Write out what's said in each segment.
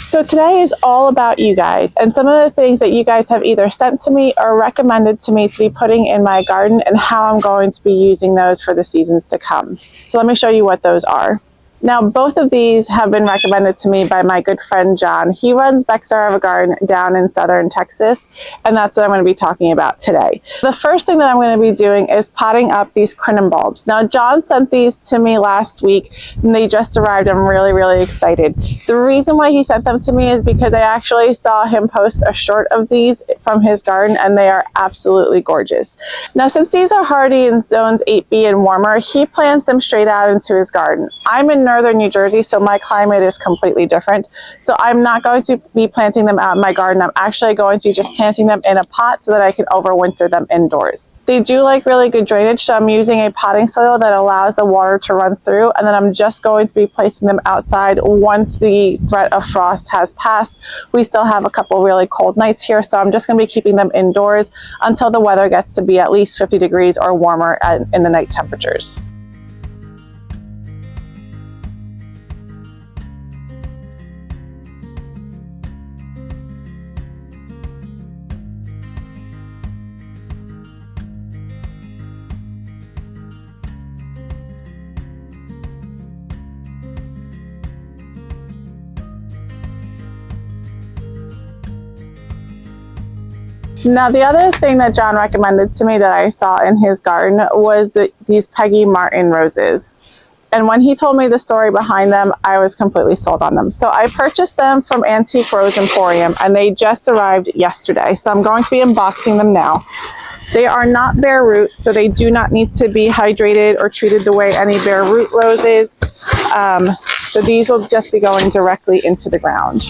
So today is all about you guys and some of the things that you guys have either sent to me or recommended to me to be putting in my garden and how I'm going to be using those for the seasons to come. So let me show you what those are. Now, both of these have been recommended to me by my good friend John. He runs Bexar Garden down in southern Texas, and that's what I'm going to be talking about today. The first thing that I'm going to be doing is potting up these Crinum bulbs. Now, John sent these to me last week, and they just arrived. I'm really, really excited. The reason why he sent them to me is because I actually saw him post a short of these from his garden, and they are absolutely gorgeous. Now, since these are hardy in zones 8B and warmer, he plants them straight out into his garden. I'm in northern New Jersey, so my climate is completely different. So I'm not going to be planting them out in my garden. I'm actually going to be just planting them in a pot so that I can overwinter them indoors. They do like really good drainage, so I'm using a potting soil that allows the water to run through, and then I'm just going to be placing them outside once the threat of frost has passed. We still have a couple really cold nights here, so I'm just going to be keeping them indoors until the weather gets to be at least 50 degrees or warmer in the night temperatures. Now, the other thing that John recommended to me that I saw in his garden was these Peggy Martin Roses. And when he told me the story behind them, I was completely sold on them. So I purchased them from Antique Rose Emporium, and they just arrived yesterday. So I'm going to be unboxing them now. They are not bare root, so they do not need to be hydrated or treated the way any bare root rose is. So these will just be going directly into the ground.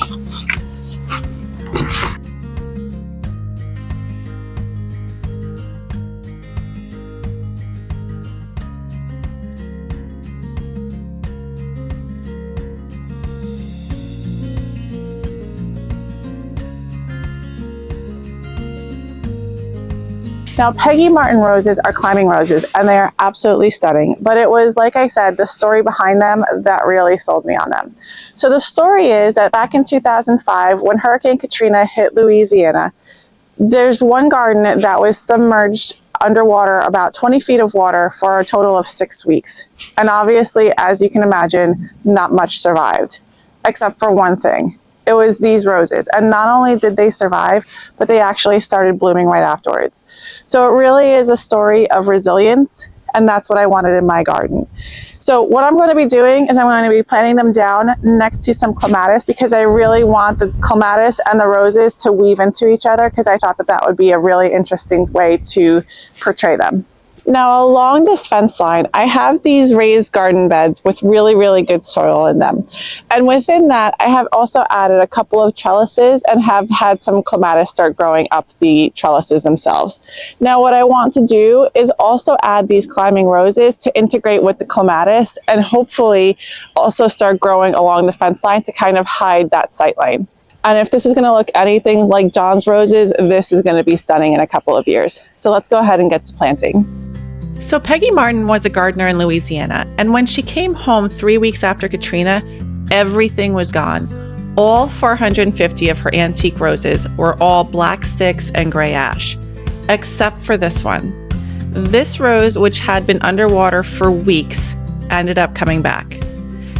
Now, Peggy Martin roses are climbing roses, and they are absolutely stunning. But it was, like I said, the story behind them that really sold me on them. So the story is that back in 2005, when Hurricane Katrina hit Louisiana, there's one garden that was submerged underwater, about 20 feet of water, for a total of 6 weeks. And obviously, as you can imagine, not much survived, except for one thing. It was these roses, and not only did they survive, but they actually started blooming right afterwards. So it really is a story of resilience, and that's what I wanted in my garden. So what I'm going to be doing is I'm going to be planting them down next to some clematis, because I really want the clematis and the roses to weave into each other, because I thought that that would be a really interesting way to portray them. Now, along this fence line, I have these raised garden beds with really, really good soil in them. And within that, I have also added a couple of trellises and have had some clematis start growing up the trellises themselves. Now, what I want to do is also add these climbing roses to integrate with the clematis and hopefully also start growing along the fence line to kind of hide that sight line. And if this is going to look anything like John's roses, this is going to be stunning in a couple of years. So let's go ahead and get to planting. So Peggy Martin was a gardener in Louisiana, and when she came home 3 weeks after Katrina, everything was gone. All 450 of her antique roses were all black sticks and gray ash, except for this one. This rose, which had been underwater for weeks, ended up coming back.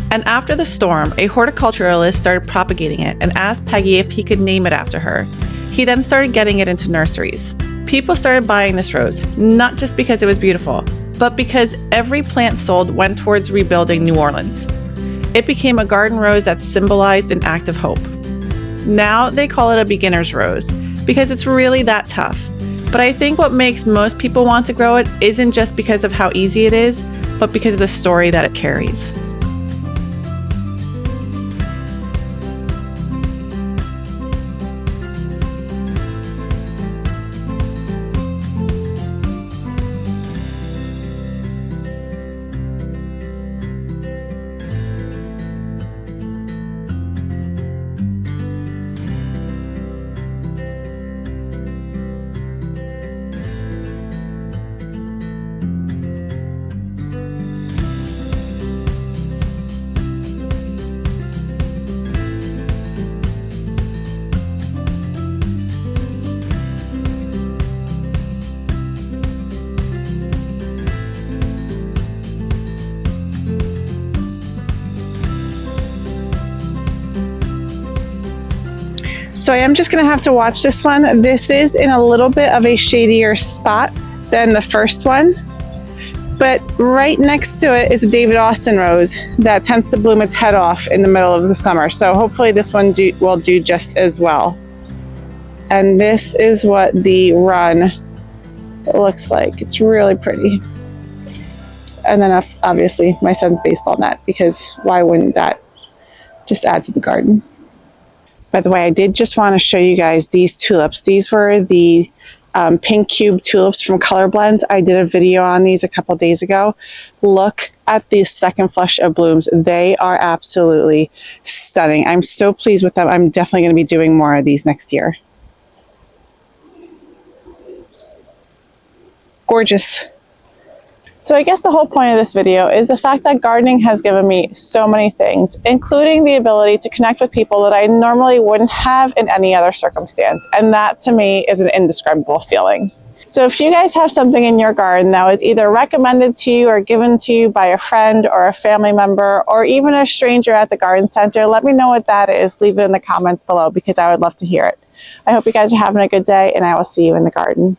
And after the storm, a horticulturist started propagating it and asked Peggy if he could name it after her. He then started getting it into nurseries. People started buying this rose, not just because it was beautiful, but because every plant sold went towards rebuilding New Orleans. It became a garden rose that symbolized an act of hope. Now they call it a beginner's rose because it's really that tough. But I think what makes most people want to grow it isn't just because of how easy it is, but because of the story that it carries. So I am just gonna have to watch this one. This is in a little bit of a shadier spot than the first one, but right next to it is a David Austin rose that tends to bloom its head off in the middle of the summer. So hopefully this one will do just as well. And this is what the run looks like. It's really pretty. And then obviously my son's baseball net, because why wouldn't that just add to the garden? By the way, I did just want to show you guys these tulips. These were the pink cube tulips from Color Blends. I did a video on these a couple days ago. Look at the second flush of blooms. They are absolutely stunning. I'm so pleased with them. I'm definitely going to be doing more of these next year. Gorgeous. So I guess the whole point of this video is the fact that gardening has given me so many things, including the ability to connect with people that I normally wouldn't have in any other circumstance. And that to me is an indescribable feeling. So if you guys have something in your garden that was either recommended to you or given to you by a friend or a family member or even a stranger at the garden center, let me know what that is. Leave it in the comments below because I would love to hear it. I hope you guys are having a good day, and I will see you in the garden.